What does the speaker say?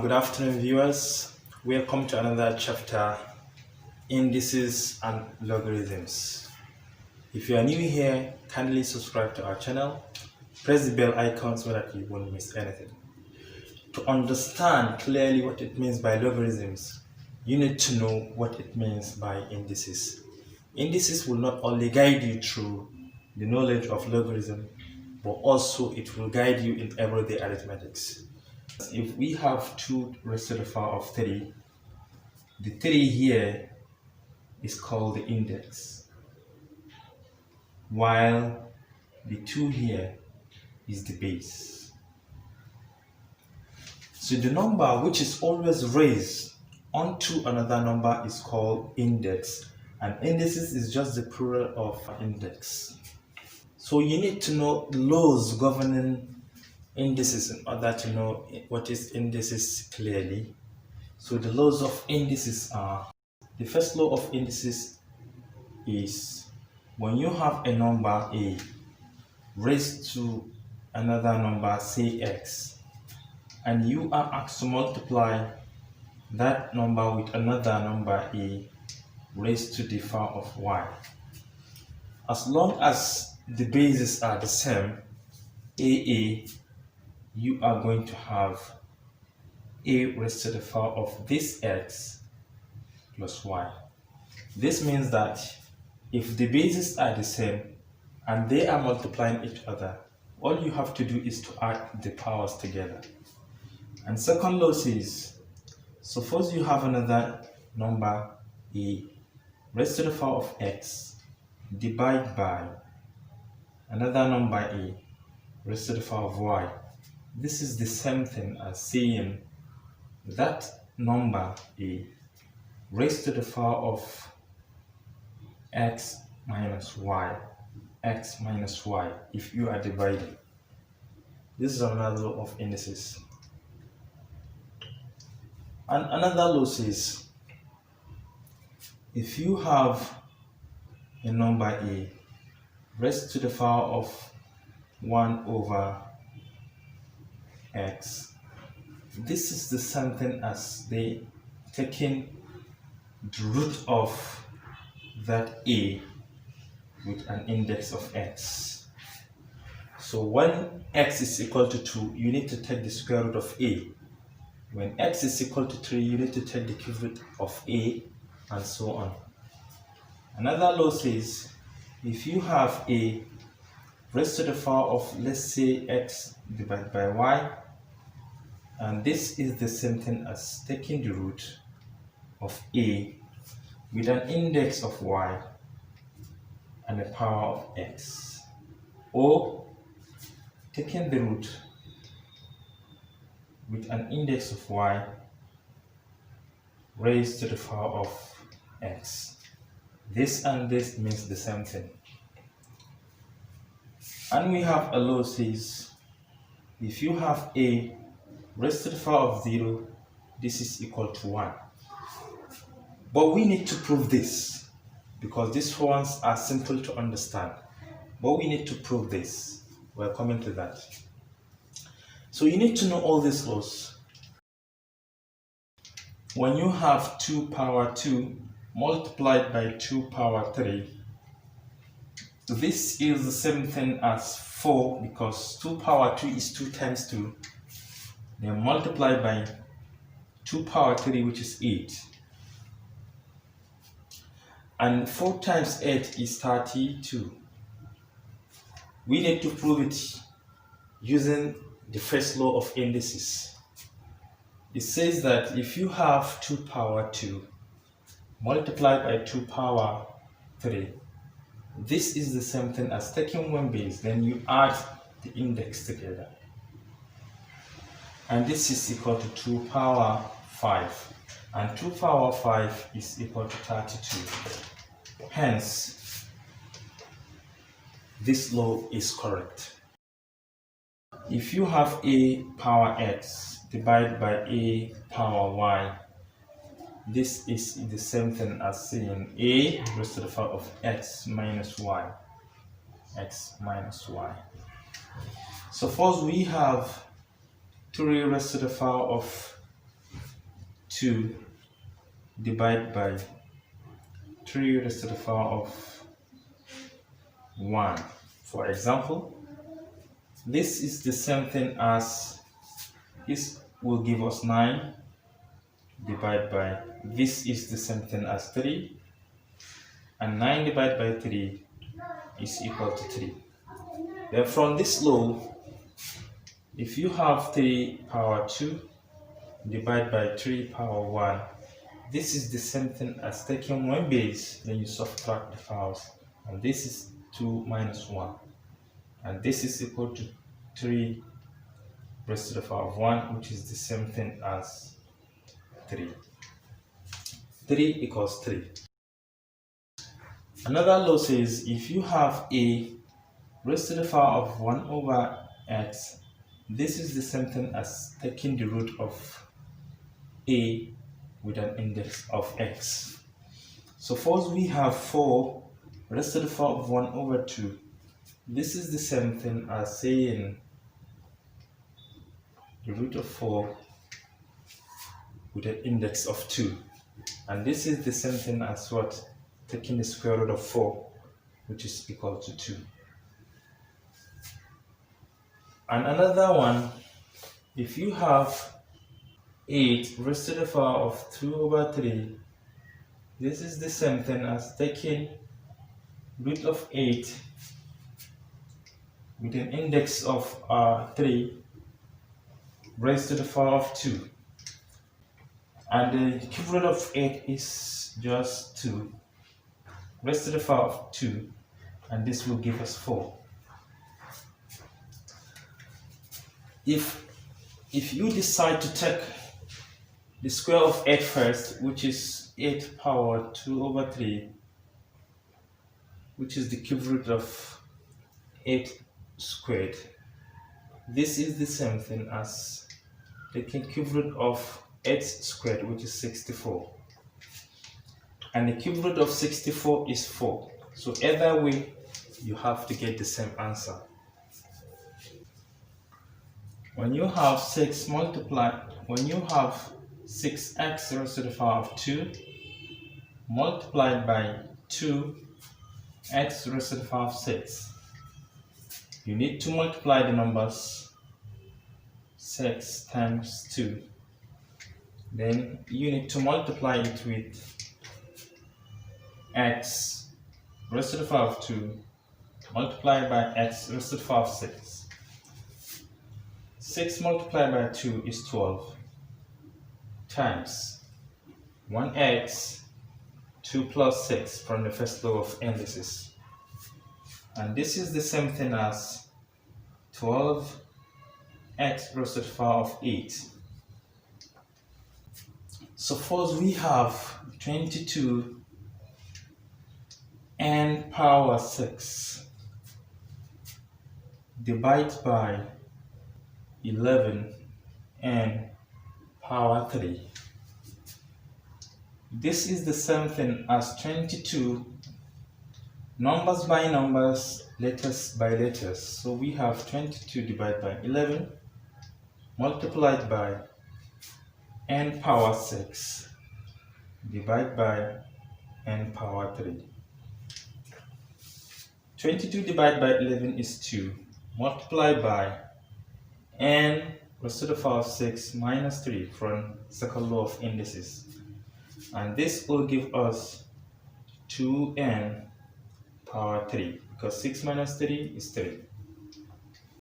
Good afternoon, viewers. Welcome to another chapter, Indices and Logarithms. If you are new here, kindly subscribe to our channel. Press the bell icon so that you won't miss anything. To understand clearly what it means by logarithms, you need to know what it means by indices. Indices will not only guide you through the knowledge of logarithm, but also it will guide you in everyday arithmetics. If we have 2 raised to the power of 3, the 3 here is called the index, while the 2 here is the base. So the number which is always raised onto another number is called index, and indices is just the plural of index. So you need to know the laws governing indices in order to know what is indices clearly. So the laws of indices are, the first law of indices is when you have a number a raised to another number, say x, and you are asked to multiply that number with another number a raised to the power of y. As long as the bases are the same, a, you are going to have a raised to the power of this x plus y. This means that if the bases are the same and they are multiplying each other, all you have to do is to add the powers together. And second law says, suppose you have another number a raised to the power of x divided by another number a raised to the power of y. This is the same thing as saying that number a raised to the power of x minus y if you are dividing. This is another law of indices. And another law says, if you have a number a raised to the power of 1 over x, this is the same thing as they taking the root of that a with an index of x. So when x is equal to 2, you need to take the square root of a. When x is equal to 3, you need to take the cube root of a, and so on. Another law says, if you have a raised to the power of, let's say, x divided by y, and this is the same thing as taking the root of a with an index of y and a power of x, or taking the root with an index of y raised to the power of x. This and this means the same thing. And we have a law says, if you have a raised to the power of 0, this is equal to 1. But we need to prove this, because these ones are simple to understand. But we need to prove this. We're coming to that. So you need to know all these laws. When you have 2 power 2 multiplied by 2 power 3, this is the same thing as 4, because 2 power 2 is 2 times 2. They are multiplied by 2 power 3, which is 8. And 4 times 8 is 32. We need to prove it using the first law of indices. It says that if you have 2 power 2 multiplied by 2 power 3, this is the same thing as taking one base, then you add the index together. And this is equal to 2 power 5. And 2 power 5 is equal to 32. Hence, this law is correct. If you have a power x divided by a power y, this is the same thing as saying a raised to the power of x minus y. Suppose we have 3 raised to the power of 2 divided by 3 raised to the power of 1. For example, this is the same thing as this will give us 9 divided by this is the same thing as 3, and 9 divided by 3 is equal to 3. Then from this law, if you have 3 power 2 divided by 3 power 1, this is the same thing as taking one base, then you subtract the powers, and this is 2 minus 1, and this is equal to 3 raised to the power of 1, which is the same thing as 3. 3 equals 3. Another law says if you have a raised to the power of 1 over x, this is the same thing as taking the root of a with an index of x. So first we have 4 raised to the power of 1 over 2. This is the same thing as saying the root of 4 with an index of 2. And this is the same thing as what? Taking the square root of 4, which is equal to 2. And another one, if you have 8 raised to the power of 2 over 3, this is the same thing as taking root of 8 with an index of 3 raised to the power of 2. And the cube root of 8 is just 2 raised to the power of 2, and this will give us 4. If you decide to take the square of 8 first, which is 8 power 2 over 3, which is the cube root of 8 squared, this is the same thing as taking cube root of 8 squared, which is 64. And the cube root of 64 is 4. So either way, you have to get the same answer. When you have 6 6x raised to the power of 2 multiplied by 2x raised to the power of 6, you need to multiply the numbers 6 times 2. Then you need to multiply it with x raised to the power of 2 multiplied by x raised to the power of 6. 6 multiplied by 2 is 12 times 1x 2 plus 6 from the first law of indices. And this is the same thing as 12x raised to the power of 8. So first we have 22 n power 6 divided by 11 n power 3. This is the same thing as 22 numbers by numbers, letters by letters. So we have 22 divided by 11 multiplied by n power 6 divided by n power 3. 22 divided by 11 is 2 multiplied by n raised to the power of 6 minus 3 from second law of indices, and this will give us 2n power 3, because 6 minus 3 is 3.